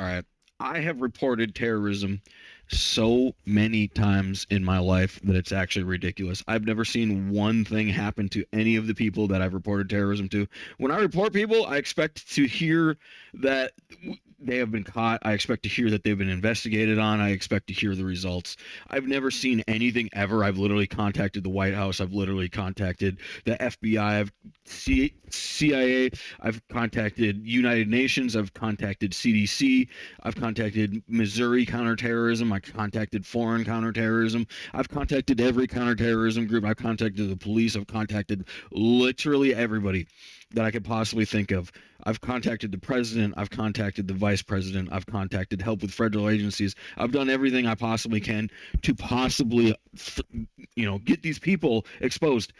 All right. I have reported terrorism so many times in my life that it's actually ridiculous. I've never seen one thing happen to any of the people that I've reported terrorism to. When I report people, I expect to hear that they have been caught. I expect to hear that they've been investigated on. I expect to hear the results. I've never seen anything ever. I've literally contacted the White House. I've literally contacted the FBI. I've CIA. I've contacted United Nations. I've contacted CDC. I've contacted Missouri counterterrorism. I contacted foreign counterterrorism. I've contacted every counterterrorism group. I've contacted the police. I've contacted literally everybody that I could possibly think of. I've contacted the president. I've contacted the vice president. I've contacted help with federal agencies. I've done everything I possibly can to possibly, get these people exposed.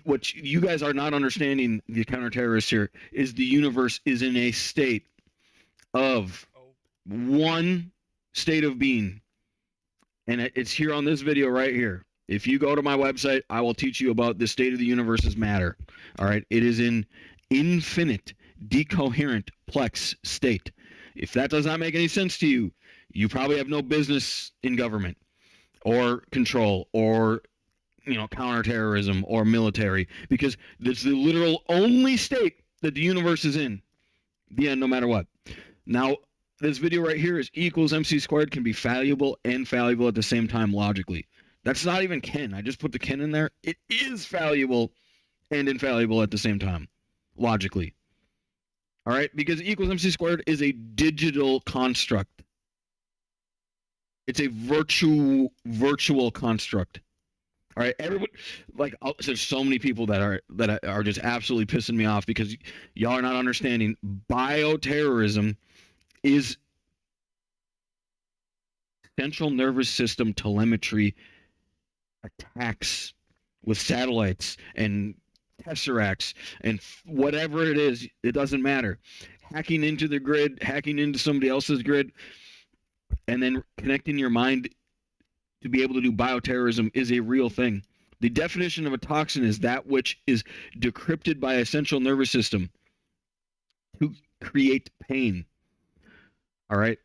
What you guys are not understanding, the counterterrorists here, is the universe is in a state of one state of being, and it's here on this video right here. If you go to my website, I will teach you about the state of the universe's matter. All right, it is in infinite decoherent plex state. If that does not make any sense to you, you probably have no business in government or control or counterterrorism or military, because it's the literal only state that the universe is in. The end, no matter what. Now, this video right here is E equals MC squared can be fallible and fallible at the same time logically. That's not even Ken. I just put the Ken in there. It is fallible and infallible at the same time, logically. All right? Because E equals MC squared is a digital construct. It's a virtual construct. All right, everybody, there's so many people that are just absolutely pissing me off because y'all are not understanding. Bioterrorism is central nervous system telemetry attacks with satellites and tesseracts and whatever it is. It doesn't matter. Hacking into the grid, hacking into somebody else's grid, and then connecting your mind to be able to do bioterrorism is a real thing. The definition of a toxin is that which is decrypted by a central nervous system to create pain. All right.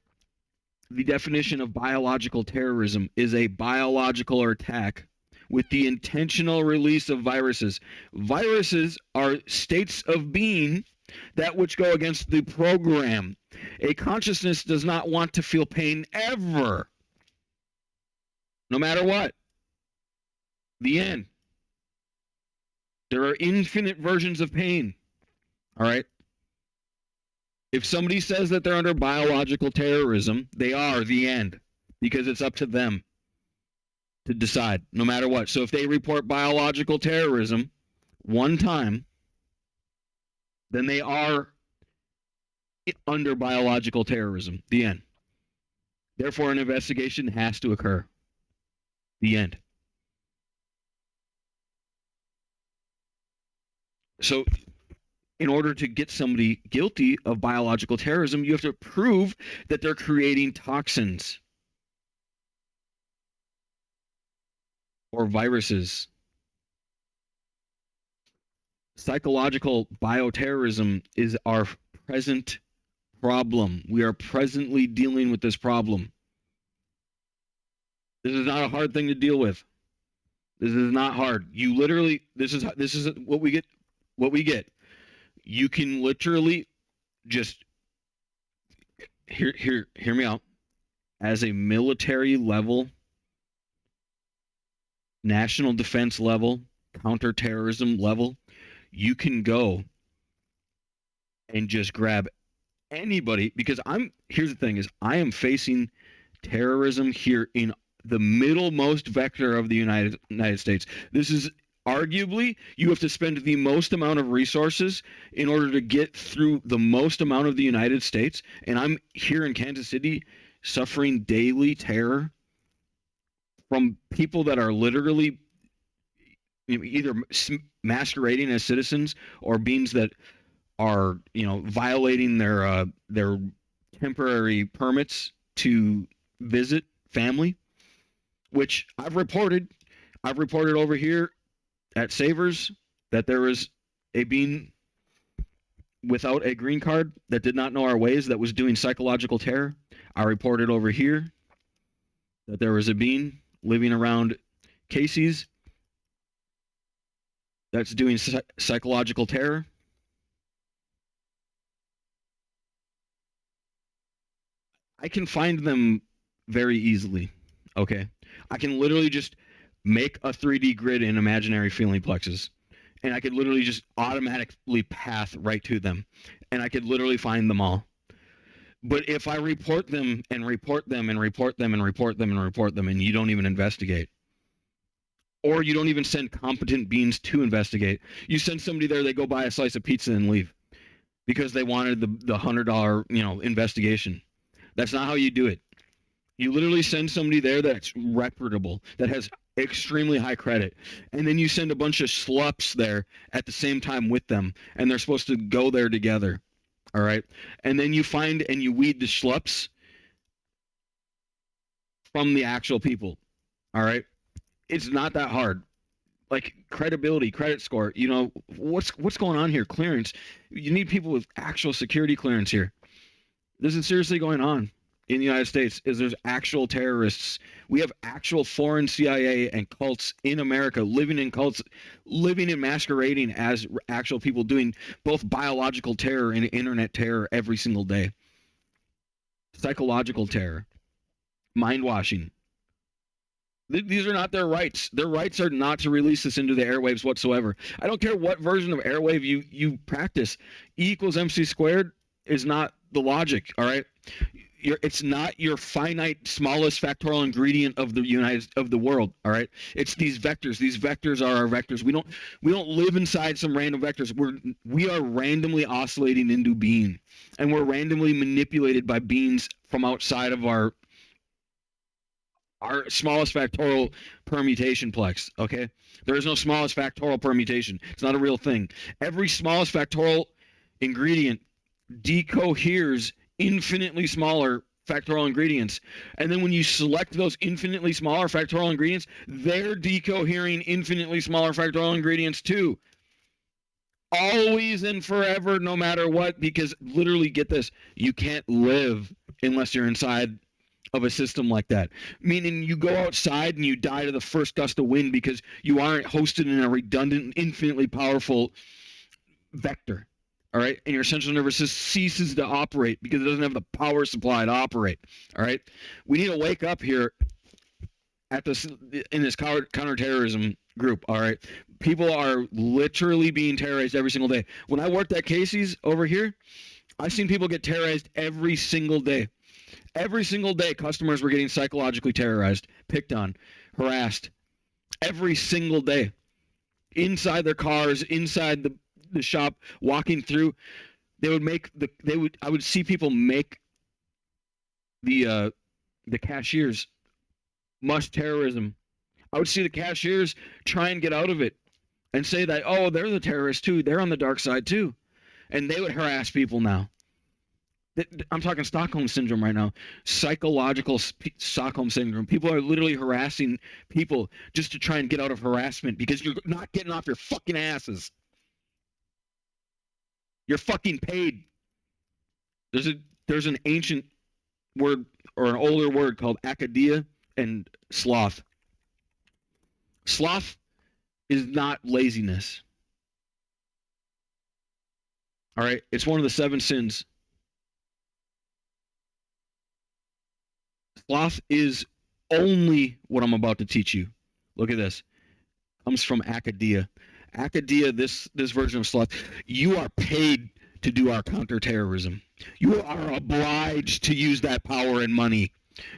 The definition of biological terrorism is a biological attack with the intentional release of viruses. Viruses are states of being that which go against the program. A consciousness does not want to feel pain ever. No matter what. The end. There are infinite versions of pain. All right? If somebody says that they're under biological terrorism, they are the end. Because it's up to them to decide, no matter what. So if they report biological terrorism one time, then they are under biological terrorism. The end. Therefore, an investigation has to occur. The end. So, in order to get somebody guilty of biological terrorism, you have to prove that they're creating toxins or viruses. Psychological bioterrorism is our present problem. We are presently dealing with this problem. This is not a hard thing to deal with. This is not hard. You literally, this is what we get. What we get. You can literally just hear me out. As a military level, national defense level, counterterrorism level, you can go and just grab anybody, because here's the thing is I am facing terrorism here in the middlemost vector of the United States. This is arguably, you have to spend the most amount of resources in order to get through the most amount of the United States. And I'm here in Kansas City suffering daily terror from people that are literally either masquerading as citizens or beings that are, violating their temporary permits to visit family, which I've reported. I've reported over here at Savers that there was a being without a green card that did not know our ways, that was doing psychological terror. I reported over here that there was a being living around Casey's that's doing psychological terror. I can find them very easily. Okay. I can literally just make a 3D grid in imaginary feeling plexes, and I could literally just automatically path right to them, and I could literally find them all. But if I report them and report them and report them and report them and report them, and you don't even investigate, or you don't even send competent beings to investigate, you send somebody there, they go buy a slice of pizza and leave because they wanted the $100 investigation. That's not how you do it. You literally send somebody there that's reputable, that has extremely high credit, and then you send a bunch of schlups there at the same time with them, and they're supposed to go there together. All right, and then you find and you weed the schlups from the actual people. All right, it's not that hard. Like credibility, credit score. What's going on here? Clearance. You need people with actual security clearance here. This is seriously going on in the United States. Is there's actual terrorists? We have actual foreign CIA and cults in America, living in cults, living and masquerading as actual people, doing both biological terror and internet terror every single day. Psychological terror, mind washing. These are not their rights. Their rights are not to release this into the airwaves whatsoever. I don't care what version of airwave you practice. E equals MC squared is not the logic. All right, it's not your finite smallest factorial ingredient of the world. All right, it's these vectors. These vectors are our vectors. We don't live inside some random vectors. We are randomly oscillating into being, and we're randomly manipulated by beings from outside of our smallest factorial permutation plex. Okay, there is no smallest factorial permutation. It's not a real thing. Every smallest factorial ingredient decoheres infinitely smaller factorial ingredients, and then when you select those infinitely smaller factorial ingredients, they're decohering infinitely smaller factorial ingredients too, always and forever, no matter what. Because literally, get this, you can't live unless you're inside of a system like that. Meaning you go outside and you die to the first gust of wind because you aren't hosted in a redundant, infinitely powerful vector. All right, and your central nervous system ceases to operate because it doesn't have the power supply to operate. All right, we need to wake up here at this in this counterterrorism group. All right, people are literally being terrorized every single day. When I worked at Casey's over here, I've seen people get terrorized every single day. Every single day, customers were getting psychologically terrorized, picked on, harassed. Every single day, inside their cars, inside the shop, walking through, I would see people make the cashiers mush terrorism. I would see the cashiers try and get out of it and say that, oh, they're the terrorists too. They're on the dark side too, and they would harass people now. I'm talking Stockholm syndrome right now. Psychological Stockholm syndrome. People are literally harassing people just to try and get out of harassment because you're not getting off your fucking asses. You're fucking paid. There's an ancient word or an older word called akadia and sloth. Sloth is not laziness. All right, it's one of the 7 sins. Sloth is only what I'm about to teach you. Look at this. Comes from Akadia. Akadia, this version of sloth, you are paid to do our counterterrorism. You are obliged to use that power and money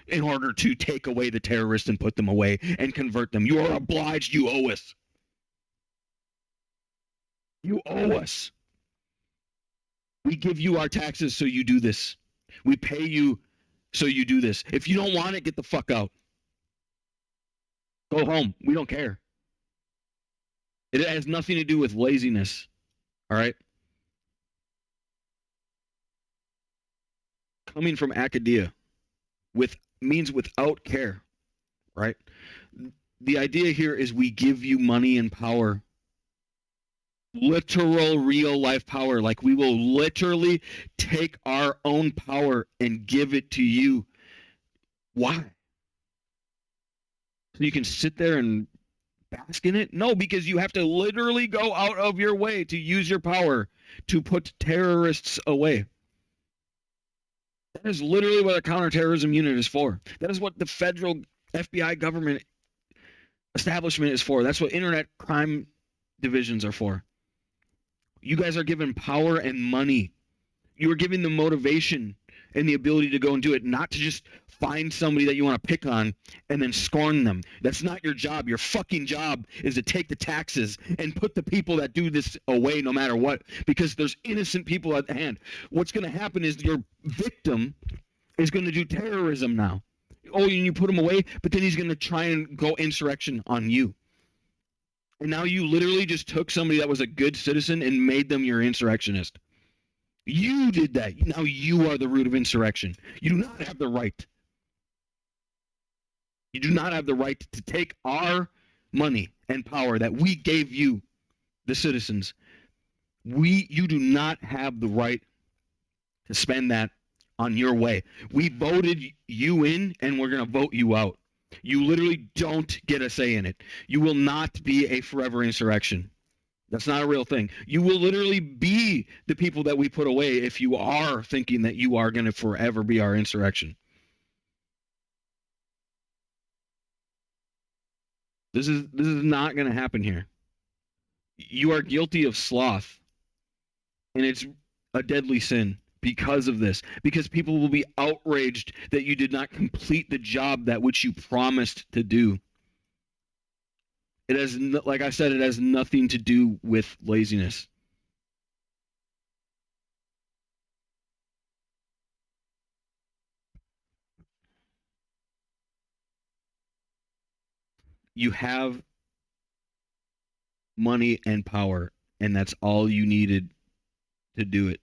in order to take away the terrorists and put them away and convert them. You are obliged. You owe us. You owe us. We give you our taxes so you do this. We pay you so you do this. If you don't want it, get the fuck out. Go home. We don't care. It has nothing to do with laziness. All right? Coming from Akadia means without care, right? The idea here is we give you money and power literal real life power. Like, we will literally take our own power and give it to you. Why? So you can sit there and bask in it? No, because you have to literally go out of your way to use your power to put terrorists away. That is literally what a counterterrorism unit is for. That is what the federal FBI government establishment is for. That's what internet crime divisions are for. You guys are given power and money. You are given the motivation and the ability to go and do it, not to just find somebody that you want to pick on and then scorn them. That's not your job. Your fucking job is to take the taxes and put the people that do this away no matter what, because there's innocent people at hand. What's going to happen is your victim is going to do terrorism now. Oh, and you put him away, but then he's going to try and go insurrection on you. And now you literally just took somebody that was a good citizen and made them your insurrectionist. You did that. Now you are the root of insurrection. You do not have the right. You do not have the right to take our money and power that we gave you, the citizens. You do not have the right to spend that on your way. We voted you in, and we're going to vote you out. You literally don't get a say in it. You will not be a forever insurrection. That's not a real thing. You will literally be the people that we put away if you are thinking that you are going to forever be our insurrection. This is not going to happen here. You are guilty of sloth, and it's a deadly sin because of this. Because people will be outraged that you did not complete the job that which you promised to do. It has, like I said, it has nothing to do with laziness. You have money and power, and that's all you needed to do it.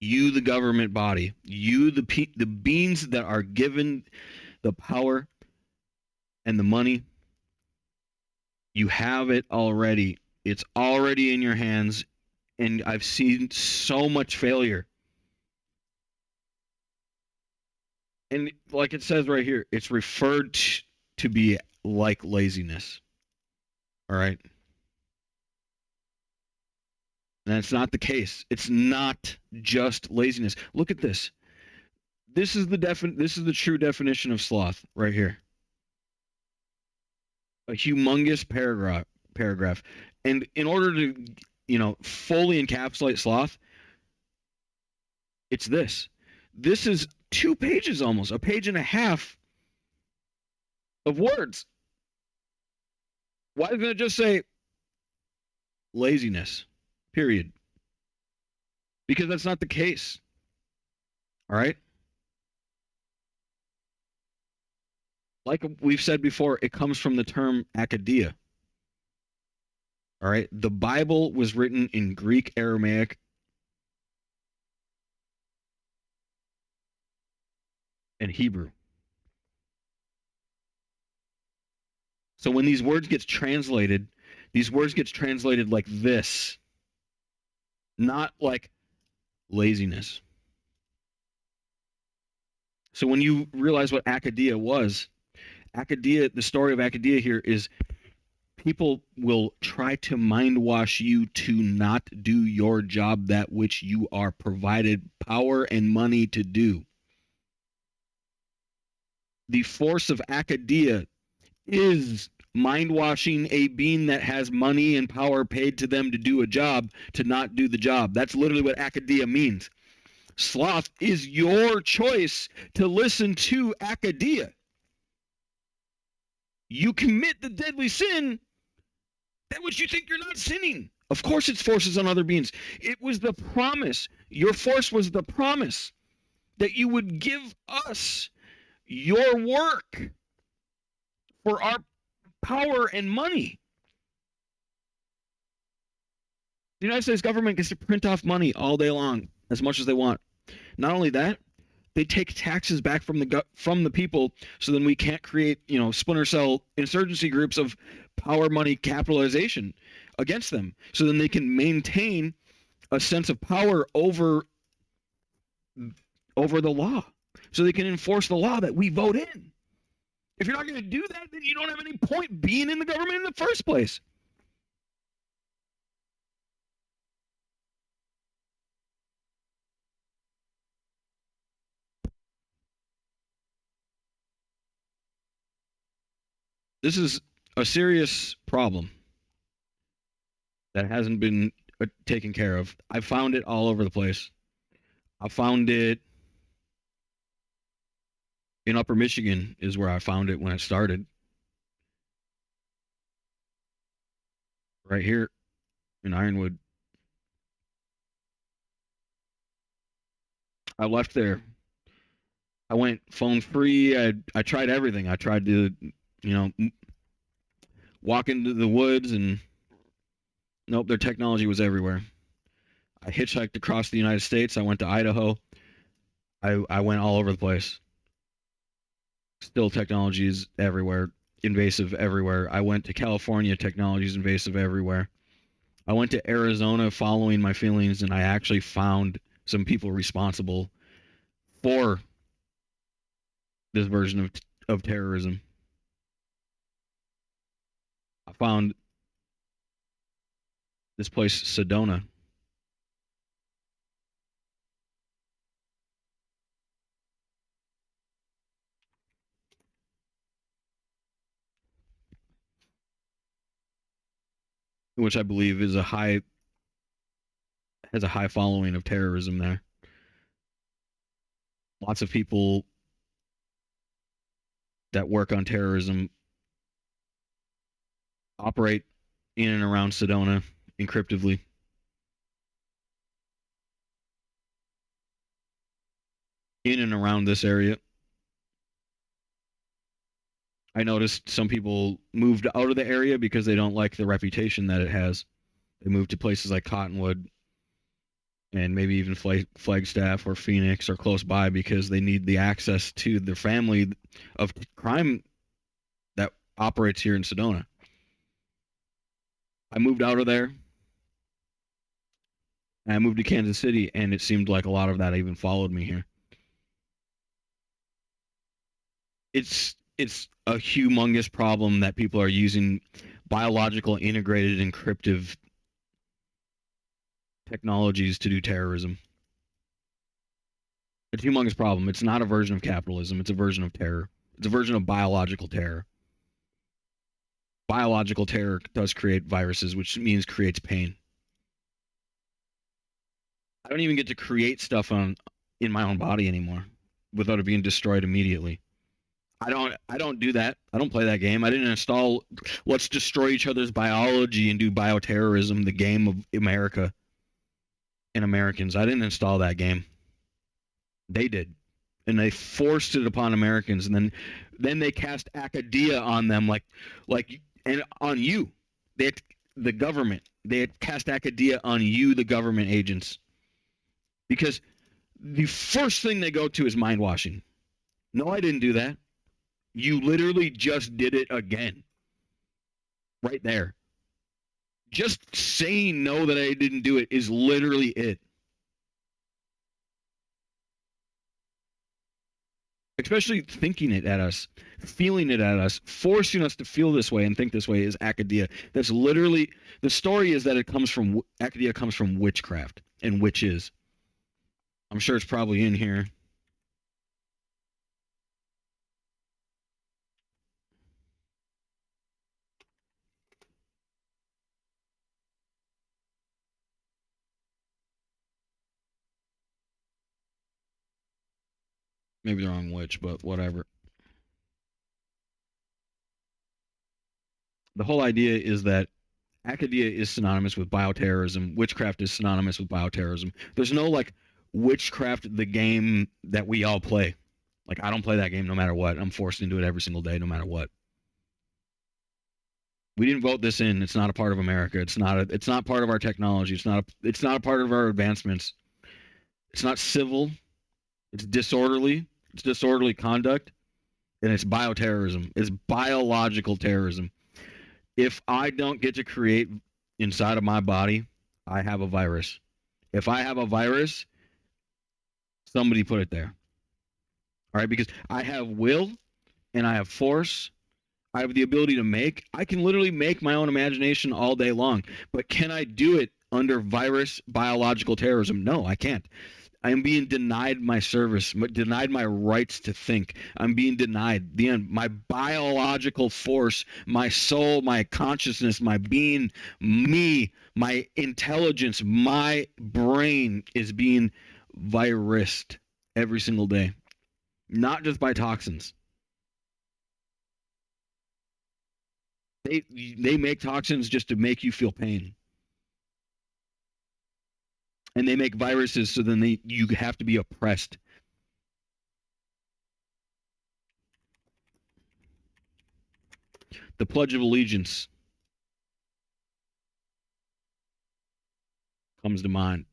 You, the government body, you, the beings that are given the power and the money, you have it already. It's already in your hands, and I've seen so much failure. And like it says right here, it's referred to be like laziness. All right? And that's not the case. It's not just laziness. Look at this. This is the true definition of sloth right here. A humongous paragraph. And in order to, fully encapsulate sloth, it's this. This is 2 pages almost, a page and a half of words. Why isn't it just say laziness? Period. Because that's not the case. All right? Like we've said before, it comes from the term akadia. All right? The Bible was written in Greek, Aramaic, and Hebrew. So when these words get translated like this, not like laziness. So when you realize what akadia was, the story of akadia here is people will try to mind wash you to not do your job, that which you are provided power and money to do. The force of akadia is mind washing a being that has money and power paid to them to do a job to not do the job. That's literally what akadia means. Sloth is your choice to listen to akadia. You commit the deadly sin that which you think you're not sinning. Of course it's forces on other beings. It was the promise. Your force was the promise that you would give us your work for our power and money. The United States government gets to print off money all day long, as much as they want. Not only that, they take taxes back from the people, so then we can't create, splinter cell insurgency groups of power money capitalization against them, so then they can maintain a sense of power over the law, so they can enforce the law that we vote in. If you're not going to do that, then you don't have any point being in the government in the first place. This is a serious problem that hasn't been taken care of. I found it all over the place. I found it in Upper Michigan is where I found it when it started. Right here in Ironwood. I left there. I went phone free. I tried everything. I tried to, walk into the woods, and nope, their technology was everywhere. I hitchhiked across the United States. I went to Idaho. I went all over the place. Still, technology is everywhere, invasive everywhere. I went to California. Technology is invasive everywhere. I went to Arizona following my feelings, and I actually found some people responsible for this version of terrorism. I found this place, Sedona. Which I believe is has a high following of terrorism there. Lots of people that work on terrorism operate in and around Sedona encryptively. In and around this area. I noticed some people moved out of the area because they don't like the reputation that it has. They moved to places like Cottonwood and maybe even Flagstaff or Phoenix or close by because they need the access to the family of crime that operates here in Sedona. I moved out of there. And I moved to Kansas City, and it seemed like a lot of that even followed me here. It's a humongous problem that people are using biological integrated encryptive technologies to do terrorism. It's a humongous problem. It's not a version of capitalism. It's a version of terror. It's a version of biological terror. Biological terror does create viruses, which means creates pain. I don't even get to create stuff in my own body anymore without it being destroyed immediately. I don't do that. I don't play that game. I didn't install let's destroy each other's biology and do bioterrorism, the game of America and Americans. I didn't install that game. They did. And they forced it upon Americans, and then they cast academia on them like and on you. They had, the government. They had cast academia on you, the government agents. Because the first thing they go to is mind washing. No, I didn't do that. You literally just did it again. Right there. Just saying no that I didn't do it is literally it. Especially thinking it at us, feeling it at us, forcing us to feel this way and think this way is academia. That's literally the story is that academia comes from witchcraft and witches. I'm sure it's probably in here. Maybe the wrong witch, but whatever. The whole idea is that academia is synonymous with bioterrorism. Witchcraft is synonymous with bioterrorism. There's no like witchcraft, the game that we all play. Like I don't play that game no matter what. I'm forced into it every single day, no matter what. We didn't vote this in. It's not a part of America. It's not part of our technology. It's not a part of our advancements. It's not civil. It's disorderly. It's disorderly conduct, and it's bioterrorism. It's biological terrorism. If I don't get to create inside of my body, I have a virus. If I have a virus, somebody put it there. All right, because I have will and I have force. I have the ability to make. I can literally make my own imagination all day long. But can I do it under virus biological terrorism? No, I can't. I am being denied my service, denied my rights to think. I'm being denied my biological force, my soul, my consciousness, my being, me, my intelligence, my brain is being virused every single day, not just by toxins. They make toxins just to make you feel pain, and they make viruses so then you have to be oppressed. The Pledge of Allegiance comes to mind.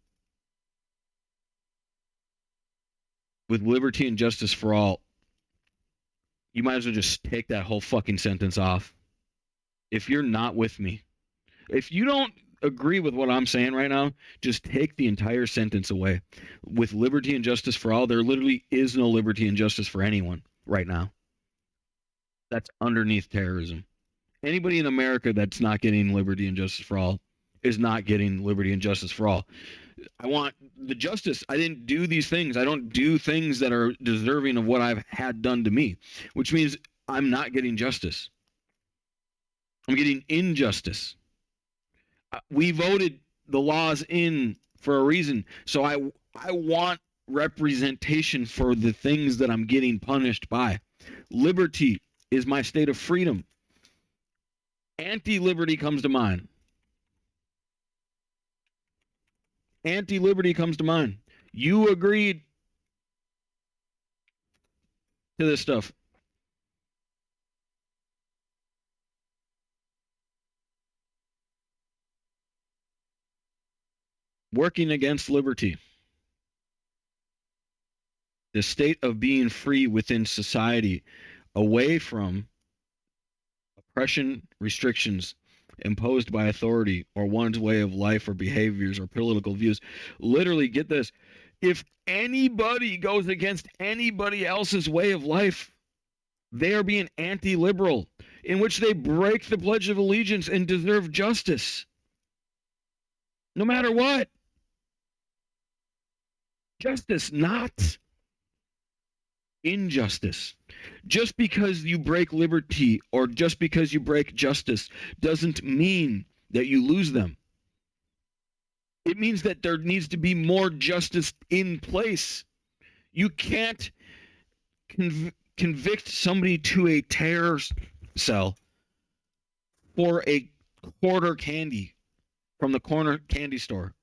With liberty and justice for all, you might as well just take that whole fucking sentence off. If you're not with me, if you don't agree with what I'm saying right now, just take the entire sentence away. With liberty and justice for all, there literally is no liberty and justice for anyone right now. That's underneath terrorism. Anybody in America that's not getting liberty and justice for all is not getting liberty and justice for all. I want the justice. I didn't do these things. I don't do things that are deserving of what I've had done to me, which means I'm not getting justice. I'm getting injustice. We voted the laws in for a reason. So I want representation for the things that I'm getting punished by. Liberty is my state of freedom. Anti-liberty comes to mind. Anti-liberty comes to mind. You agreed to this stuff. Working against liberty. The state of being free within society, away from oppression, restrictions imposed by authority or one's way of life or behaviors or political views. Literally, get this. If anybody goes against anybody else's way of life, they are being anti-liberal, in which they break the Pledge of Allegiance and deserve justice. No matter what. Justice, not injustice. Just because you break liberty or just because you break justice doesn't mean that you lose them. It means that there needs to be more justice in place. You can't convict somebody to a terror cell for a quarter candy from the corner candy store.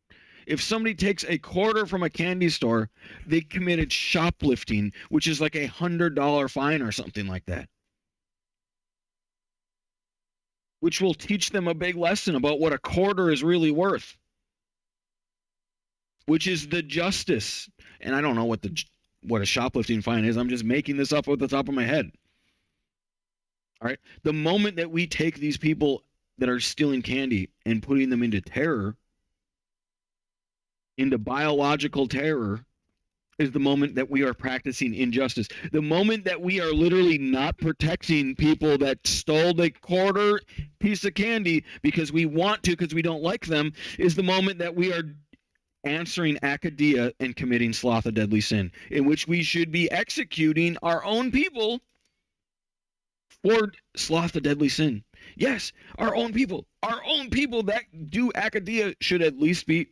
If somebody takes a quarter from a candy store, they committed shoplifting, which is like $100 fine or something like that. Which will teach them a big lesson about what a quarter is really worth. Which is the justice. And I don't know what a shoplifting fine is. I'm just making this up off the top of my head. All right. The moment that we take these people that are stealing candy and putting them into terror, into biological terror, is the moment that we are practicing injustice. The moment that we are literally not protecting people that stole the quarter piece of candy because we want to, because we don't like them, is the moment that we are answering Akadia and committing sloth, a deadly sin, in which we should be executing our own people for sloth, a deadly sin. Yes, our own people that do Akadia should at least be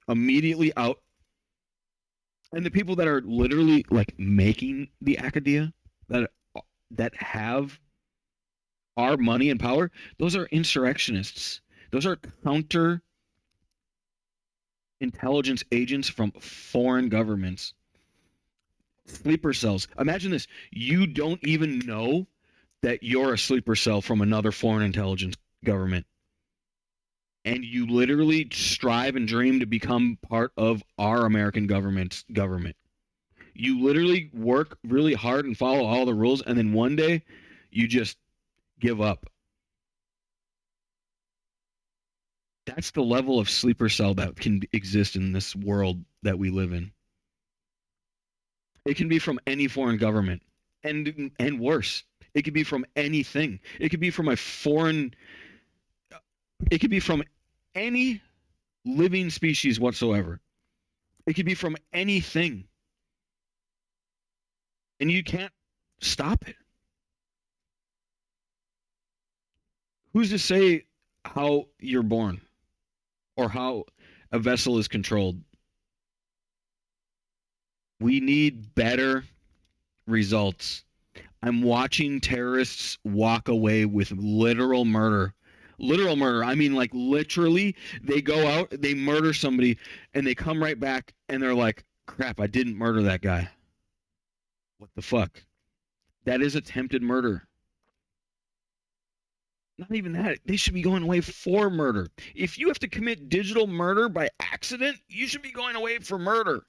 immediately out. And the people that are literally like making the Akadia, that have our money and power, those are insurrectionists. Those are counter intelligence agents from foreign governments. Sleeper cells. Imagine this. You don't even know that you're a sleeper cell from another foreign intelligence government. And you literally strive and dream to become part of our American government. You literally work really hard and follow all the rules, and then one day you just give up. That's the level of sleeper cell that can exist in this world that we live in. It can be from any foreign government, and worse, it could be from anything. It could be from a foreign. It could be from any living species whatsoever. It could be from anything, and you can't stop it. Who's to say how you're born or how a vessel is controlled? We need better results. I'm watching terrorists walk away with literal murder. Literal murder. I mean, like, literally, they go out, they murder somebody, and they come right back, and they're like, crap, I didn't murder that guy. What the fuck? That is attempted murder. Not even that. They should be going away for murder. If you have to commit digital murder by accident, you should be going away for murder.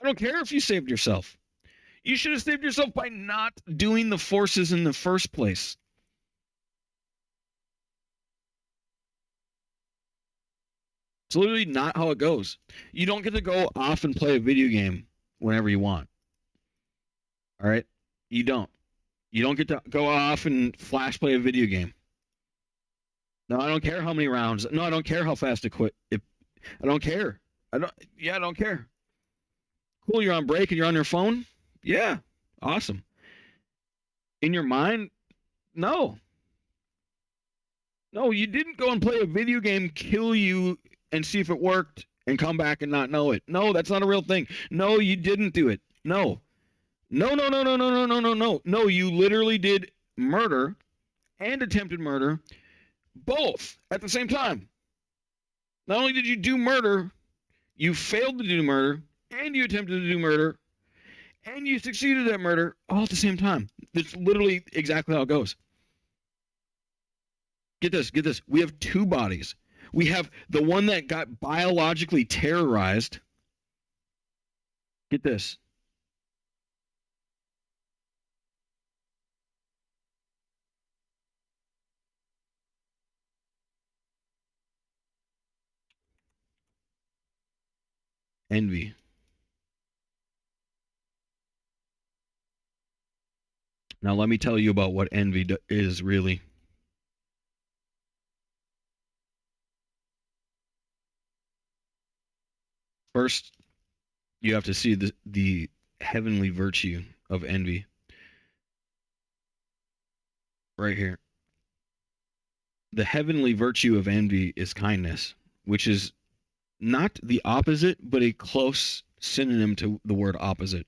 I don't care if you saved yourself. You should have saved yourself by not doing the forces in the first place. It's literally not how it goes. You don't get to go off and play a video game whenever you want. All right? You don't. You don't get to go off and flash play a video game. No, I don't care how many rounds. No, I don't care how fast it quit. I don't care. I don't care. Cool, you're on break and you're on your phone? Yeah. Awesome. In your mind? No. No, you didn't go and play a video game, kill you, and see if it worked, and come back and not know it. No, that's not a real thing. No, you didn't do it. No. No, no, no, no, no, no, no, no, no. No, you literally did murder and attempted murder, both at the same time. Not only did you do murder, you failed to do murder, and you attempted to do murder, and you succeeded at murder all at the same time. That's literally exactly how it goes. Get this, get this. We have two bodies. We have the one that got biologically terrorized. Get this. Envy. Now, let me tell you about what envy is really. First, you have to see the heavenly virtue of envy right here. The heavenly virtue of envy is kindness, which is not the opposite, but a close synonym to the word opposite.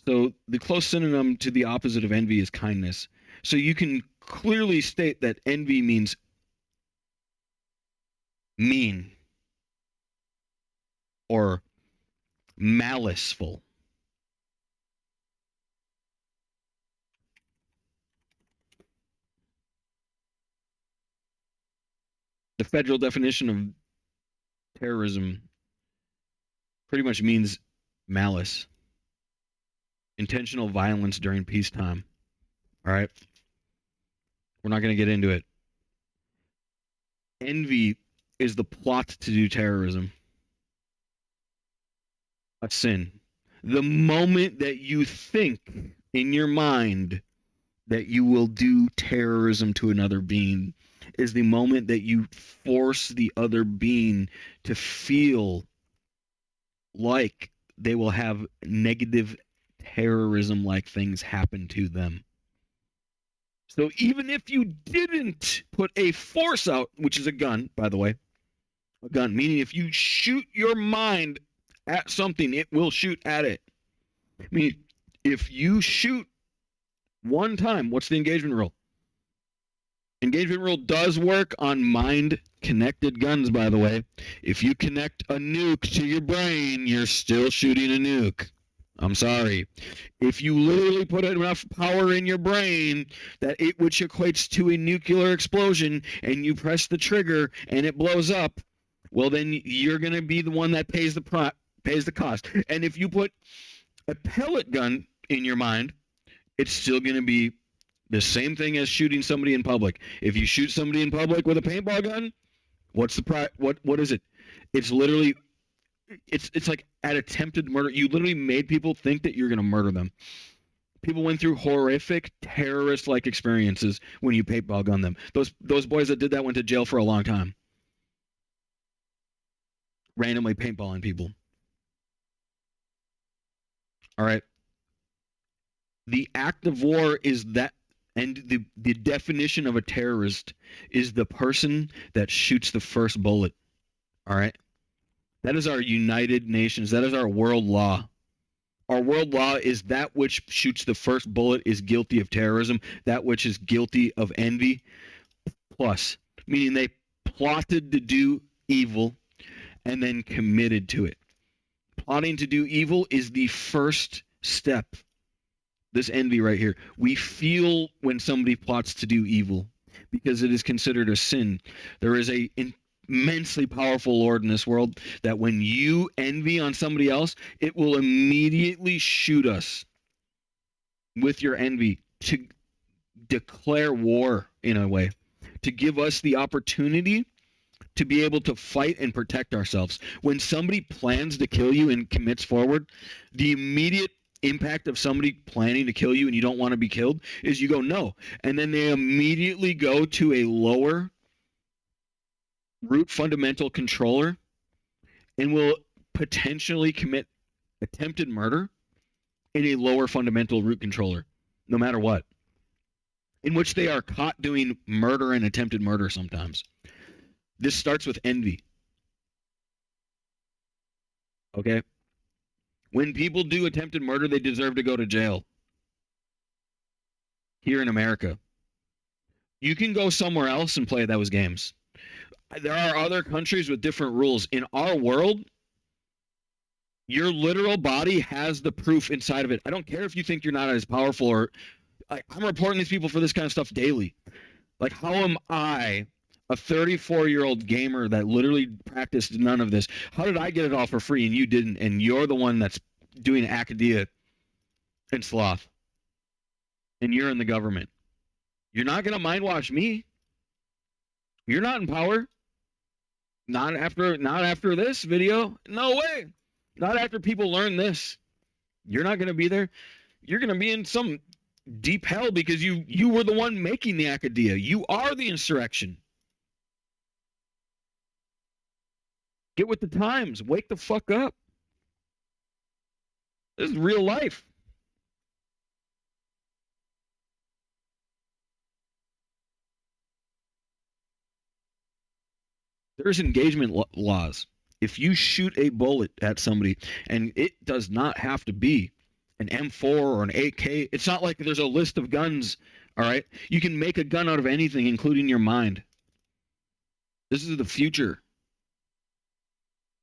So the close synonym to the opposite of envy is kindness. So you can clearly state that envy means mean or maliceful. The federal definition of terrorism pretty much means malice, intentional violence during peacetime. All right. We're not going to get into it. Envy is the plot to do terrorism. A sin. The moment that you think in your mind that you will do terrorism to another being is the moment that you force the other being to feel like they will have negative terrorism like things happen to them. So even if you didn't put a force out, which is a gun, by the way, a gun, meaning if you shoot your mind at something, it will shoot at it. I mean, if you shoot one time, what's the engagement rule? Engagement rule does work on mind-connected guns, by the way. If you connect a nuke to your brain, you're still shooting a nuke. I'm sorry. If you literally put enough power in your brain that which equates to a nuclear explosion, and you press the trigger and it blows up, well, then you're going to be the one that pays the cost. And if you put a pellet gun in your mind, it's still going to be The same thing as shooting somebody in public. If you shoot somebody in public with a paintball gun, what's the what is it? It's literally it's like at attempted murder. You literally made people think that you're going to murder them. People went through horrific terrorist-like experiences when you paintball gun them. Those boys that did that went to jail for a long time. Randomly paintballing people. All right. The act of war is that, and the definition of a terrorist is the person that shoots the first bullet. All right. That is our United Nations. That is our world law. Our world law is that which shoots the first bullet is guilty of terrorism. That which is guilty of envy, plus, meaning they plotted to do evil and then committed to it. Plotting to do evil is the first step. This envy right here. We feel when somebody plots to do evil because it is considered a sin. There is a immensely powerful Lord in this world that when you envy on somebody else, it will immediately shoot us with your envy to declare war in a way, to give us the opportunity to be able to fight and protect ourselves. When somebody plans to kill you and commits forward, the immediate impact of somebody planning to kill you and you don't want to be killed is you go no, and then they immediately go to a lower root fundamental controller and will potentially commit attempted murder in a lower fundamental root controller, no matter what, in which they are caught doing murder and attempted murder sometimes. This starts with envy. Okay? When people do attempted murder, they deserve to go to jail. Here in America. You can go somewhere else and play those games. There are other countries with different rules. In our world, your literal body has the proof inside of it. I don't care if you think you're not as powerful or I'm reporting these people for this kind of stuff daily. Like, how am I, a 34-year-old gamer that literally practiced none of this, how did I get it all for free and you didn't? And you're the one that's doing academia and sloth. And you're in the government. You're not going to mind watch me. You're not in power. Not after this video. No way. Not after people learn this. You're not going to be there. You're going to be in some deep hell because you were the one making the academia. You are the insurrection. Get with the times. Wake the fuck up. This is real life. There's engagement laws. If you shoot a bullet at somebody, and it does not have to be an M4 or an AK, it's not like there's a list of guns, all right? You can make a gun out of anything, including your mind. This is the future.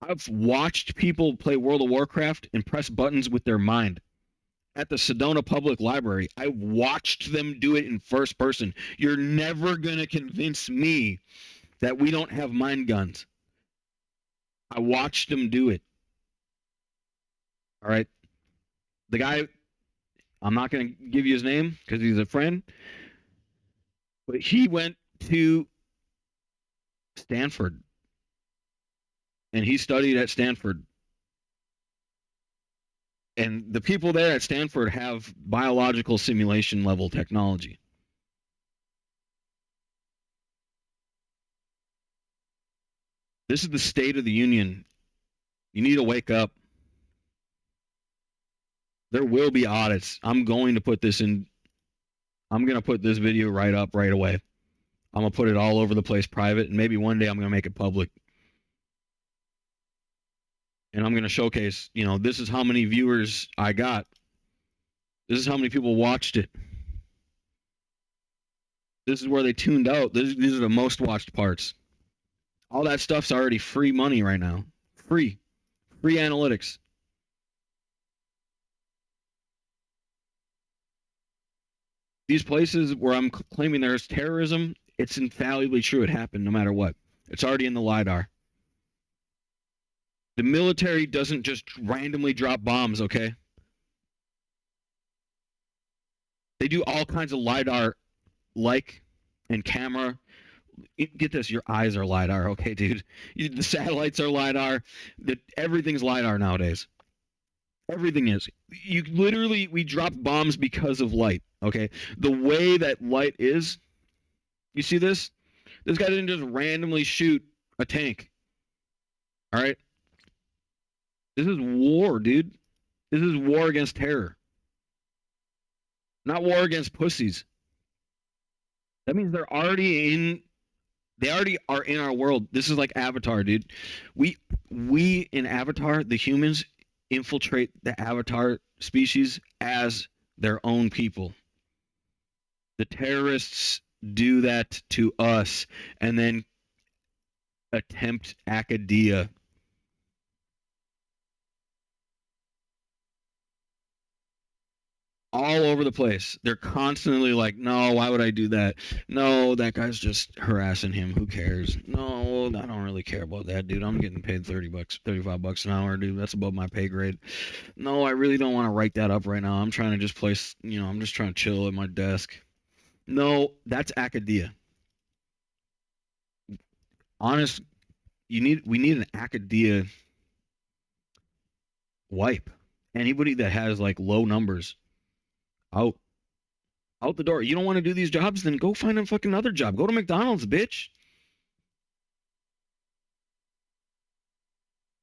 I've watched people play World of Warcraft and press buttons with their mind. At the Sedona Public Library, I watched them do it in first person. You're never going to convince me that we don't have mind guns. I watched them do it. All right. The guy, I'm not going to give you his name because he's a friend, but he went to Stanford and he studied at Stanford. And the people there at Stanford have biological simulation level technology. This is the State of the Union. You need to wake up. There will be audits. I'm going to put this in. I'm going to put this video right up right away. I'm going to put it all over the place private, and maybe one day I'm going to make it public. And I'm going to showcase, this is how many viewers I got. This is how many people watched it. This is where they tuned out. These are the most watched parts. All that stuff's already free money right now. Free analytics. These places where I'm claiming there's terrorism, it's infallibly true. It happened no matter what. It's already in the LiDAR. The military doesn't just randomly drop bombs, okay? They do all kinds of LiDAR like and camera. Get this, your eyes are lidar, okay, dude. The satellites are lidar. Everything's lidar nowadays. Everything is. You literally, we drop bombs because of light. Okay, the way that light is. You see this? This guy didn't just randomly shoot a tank. All right, this is war, dude. This is war against terror, not war against pussies. That means they're already in. They already are in our world. This is like Avatar, dude. We in Avatar, the humans infiltrate the Avatar species as their own people. The terrorists do that to us and then attempt Academia. All over the place. They're constantly like, no, why would I do that? No, that guy's just harassing him. Who cares? No, I don't really care about that, dude. I'm getting paid $30, $35 an hour, dude. That's above my pay grade. No, I really don't want to write that up right now. I'm trying to just place, I'm just trying to chill at my desk. No, that's Academia. Honest, we need an Academia wipe. Anybody that has like low numbers out out the door. You don't want to do these jobs, then go find a fucking other job. Go to McDonald's, bitch.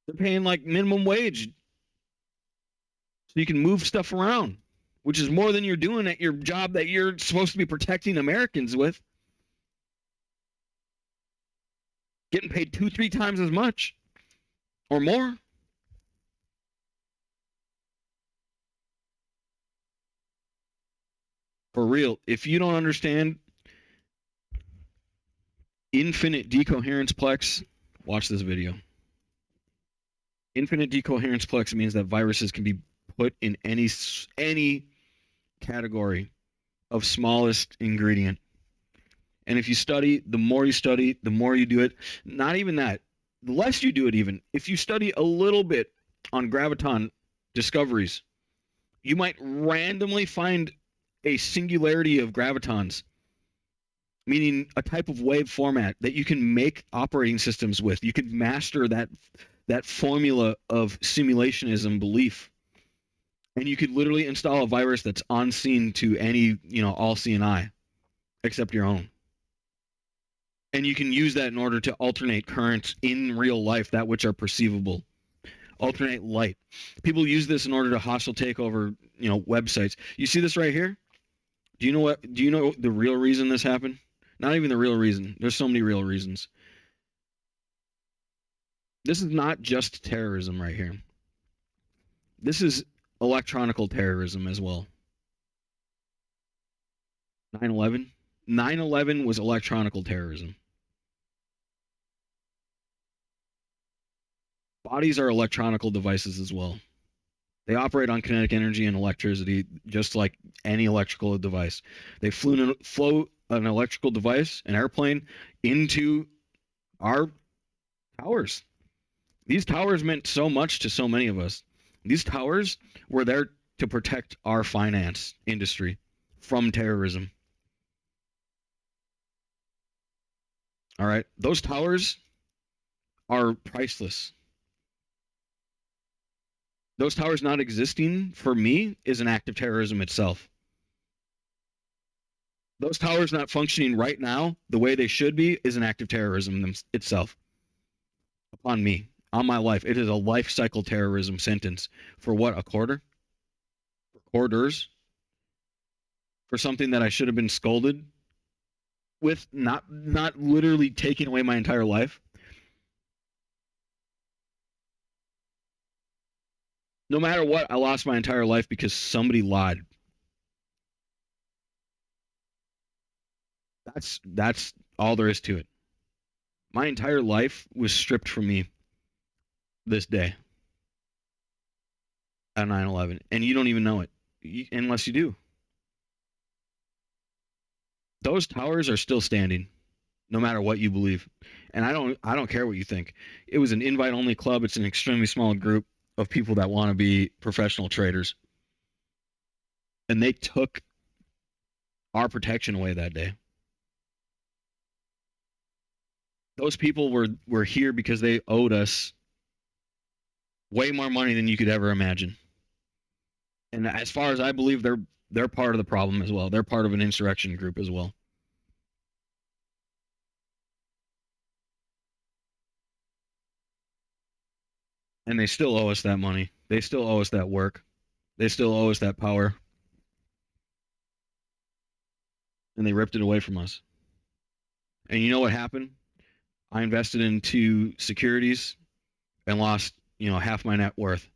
They're paying like minimum wage so you can move stuff around, which is more than you're doing at your job that you're supposed to be protecting Americans with. Getting paid 2, 3 times as much or more. For real, if you don't understand infinite decoherence plex, watch this video. Infinite decoherence plex means that viruses can be put in any category of smallest ingredient. And if you study, the more you do it. Not even that. The less you do it, even if you study a little bit on graviton discoveries, you might randomly find a singularity of gravitons, meaning a type of wave format that you can make operating systems with. You can master that formula of simulationism belief, and you could literally install a virus that's unseen to any all-seeing eye, except your own. And you can use that in order to alternate currents in real life, that which are perceivable. Alternate light. People use this in order to hostile take over, websites. You see this right here? Do you know the real reason this happened? Not even the real reason. There's so many real reasons. This is not just terrorism right here. This is electronical terrorism as well. 9/11. 9/11 was electronical terrorism. Bodies are electronical devices as well. They operate on kinetic energy and electricity, just like any electrical device. They flow an electrical device, an airplane, into our towers. These towers meant so much to so many of us. These towers were there to protect our finance industry from terrorism. All right. Those towers are priceless. Those towers not existing for me is an act of terrorism itself. Those towers not functioning right now the way they should be is an act of terrorism itself upon me, on my life. It is a life cycle terrorism sentence for what, a quarter? For quarters? For something that I should have been scolded with, not literally taking away my entire life. No matter what, I lost my entire life because somebody lied. That's all there is to it. My entire life was stripped from me this day at 9/11, and you don't even know it unless you do. Those towers are still standing, no matter what you believe, and I don't care what you think. It was an invite-only club. It's an extremely small group of people that want to be professional traders, and they took our protection away that day. Those people were here because they owed us way more money than you could ever imagine. And as far as I believe, they're part of the problem as well. They're part of an insurrection group as well. And they still owe us that money. They still owe us that work. They still owe us that power. And they ripped it away from us. And you know what happened? I invested into securities and lost, half my net worth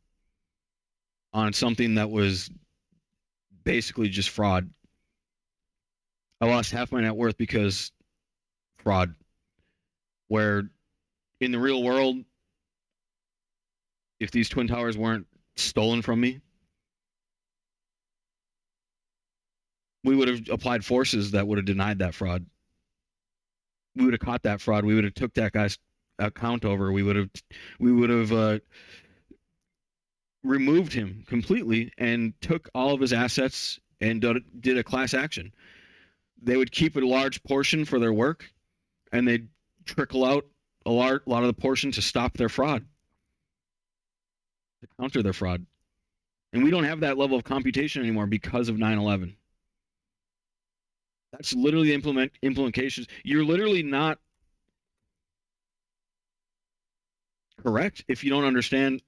on something that was basically just fraud. I lost half my net worth because fraud. Where in the real world, if these twin towers weren't stolen from me, we would have applied forces that would have denied that fraud. We would have caught that fraud. We would have took that guy's account over. We would have removed him completely and took all of his assets and did a class action. They would keep a large portion for their work, and they'd trickle out a lot of the portion to stop their fraud, to counter their fraud. And we don't have that level of computation anymore because of 9/11. That's literally the implications. You're literally not correct if you don't understand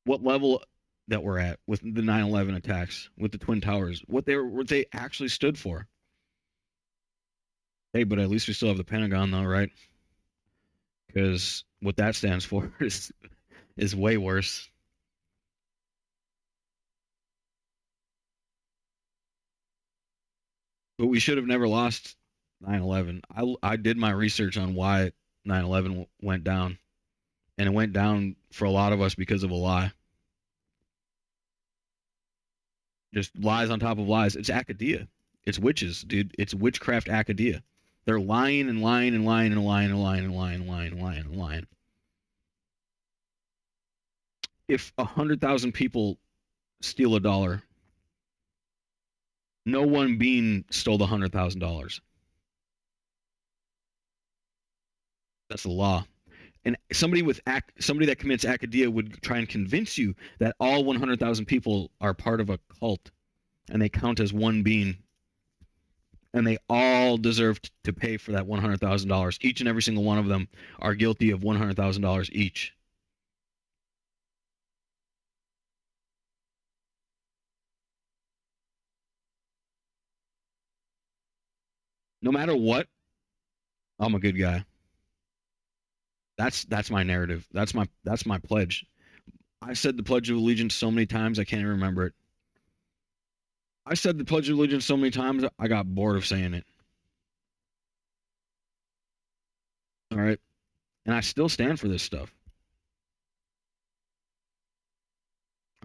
what level that we're at with the 9/11 attacks, with the twin towers, what they actually stood for. Hey, but at least we still have the Pentagon, though, right? Because what that stands for is way worse. But we should have never lost 9/11. I did my research on why 9/11 went down, and it went down for a lot of us because of a lie. Just lies on top of lies. It's academia. It's witches, dude. It's witchcraft academia. They're lying and lying and lying and lying and lying and lying and lying and lying and lying. If 100,000 people steal $1, no one being stole the $100,000. That's the law. And somebody that commits academia would try and convince you that all 100,000 people are part of a cult and they count as one being, and they all deserve to pay for that $100,000. Each and every single one of them are guilty of $100,000 each. No matter what, I'm a good guy. That's my narrative. That's my pledge. I said the Pledge of Allegiance so many times I can't even remember it. I said the Pledge of Allegiance so many times I got bored of saying it. All right, and I still stand for this stuff.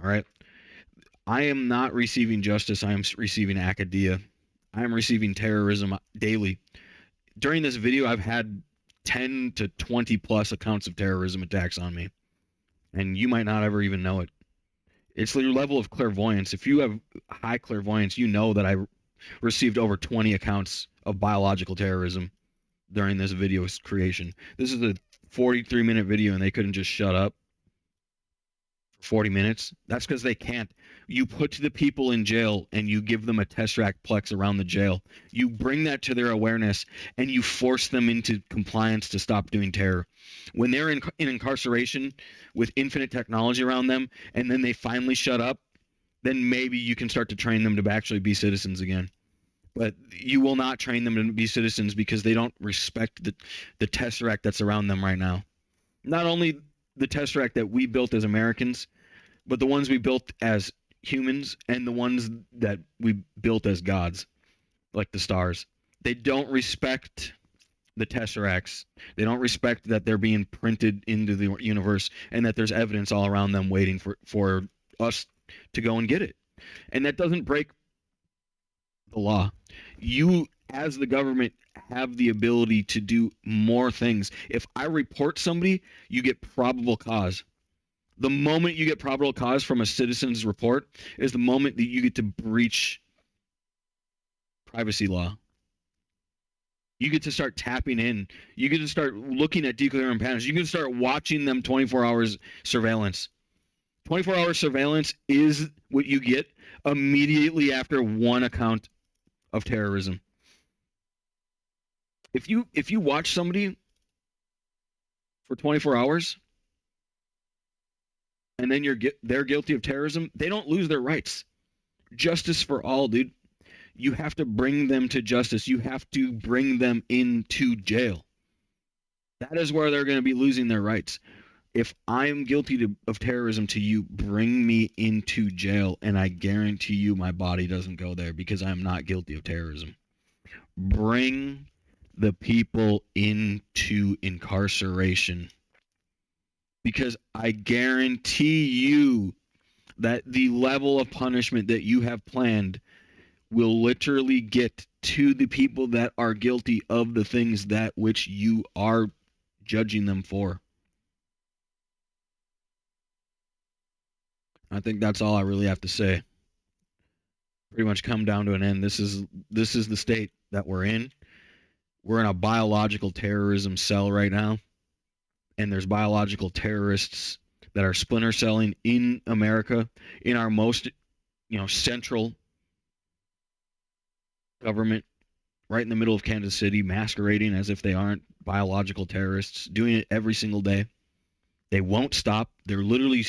All right, I am not receiving justice. I am receiving academia. I am receiving terrorism daily. During this video, I've had 10 to 20 plus accounts of terrorism attacks on me, and you might not ever even know it. It's your level of clairvoyance. If you have high clairvoyance, you know that I received over 20 accounts of biological terrorism during this video's creation. This is a 43-minute video, and they couldn't just shut up for 40 minutes. That's because they can't. You put the people in jail and you give them a Tesseract plex around the jail. You bring that to their awareness and you force them into compliance to stop doing terror. When they're in incarceration with infinite technology around them and then they finally shut up, then maybe you can start to train them to actually be citizens again. But you will not train them to be citizens because they don't respect the Tesseract that's around them right now. Not only the Tesseract that we built as Americans, but the ones we built as humans and the ones that we built as gods, like the stars. They don't respect the Tesseracts. They don't respect that they're being printed into the universe and that there's evidence all around them waiting for us to go and get it. And that doesn't break the law. You, as the government, have the ability to do more things. If I report somebody, you get probable cause. The moment you get probable cause from a citizen's report is the moment that you get to breach privacy law. You get to start tapping in. You get to start looking at declaring patterns. You can start watching them 24 hours surveillance. 24-hour surveillance is what you get immediately after one account of terrorism. If you watch somebody for 24 hours and then they're guilty of terrorism, they don't lose their rights. Justice for all, dude. You have to bring them to justice. You have to bring them into jail. That is where they're going to be losing their rights. If I'm guilty of terrorism to you, bring me into jail, and I guarantee you my body doesn't go there because I'm not guilty of terrorism. Bring the people into incarceration, because I guarantee you that the level of punishment that you have planned will literally get to the people that are guilty of the things that which you are judging them for. I think that's all I really have to say. Pretty much come down to an end. This is the state that we're in. We're in a biological terrorism cell right now, and there's biological terrorists that are splinter celling in America, in our most, central government, right in the middle of Kansas City, masquerading as if they aren't biological terrorists, doing it every single day. They won't stop. They're literally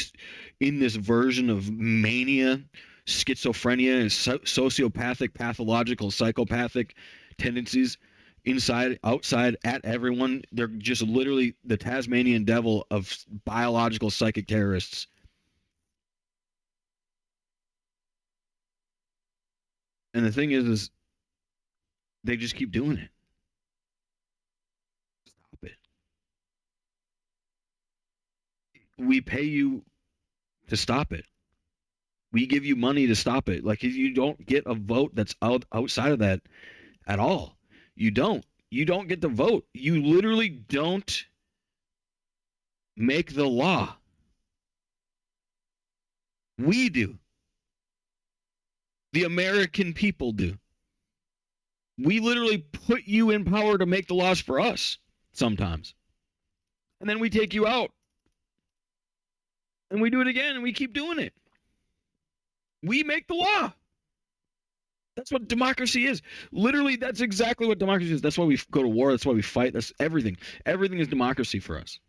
in this version of mania, schizophrenia, sociopathic, pathological, psychopathic tendencies inside, outside, at everyone. They're just literally the Tasmanian devil of biological psychic terrorists. And the thing is they just keep doing it. Stop it. We pay you to stop it. We give you money to stop it. Like, if you don't get a vote that's outside of that at all. You don't. You don't get to vote. You literally don't make the law. We do. The American people do. We literally put you in power to make the laws for us sometimes. And then we take you out. And we do it again, and we keep doing it. We make the law. That's what democracy is. Literally, that's exactly what democracy is. That's why we go to war. That's why we fight. That's everything. Everything is democracy for us.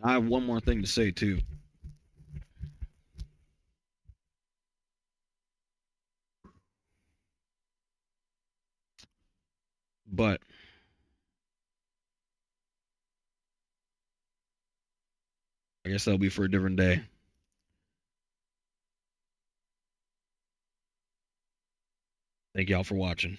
I have one more thing to say, too. But I guess that'll be for a different day. Thank y'all for watching.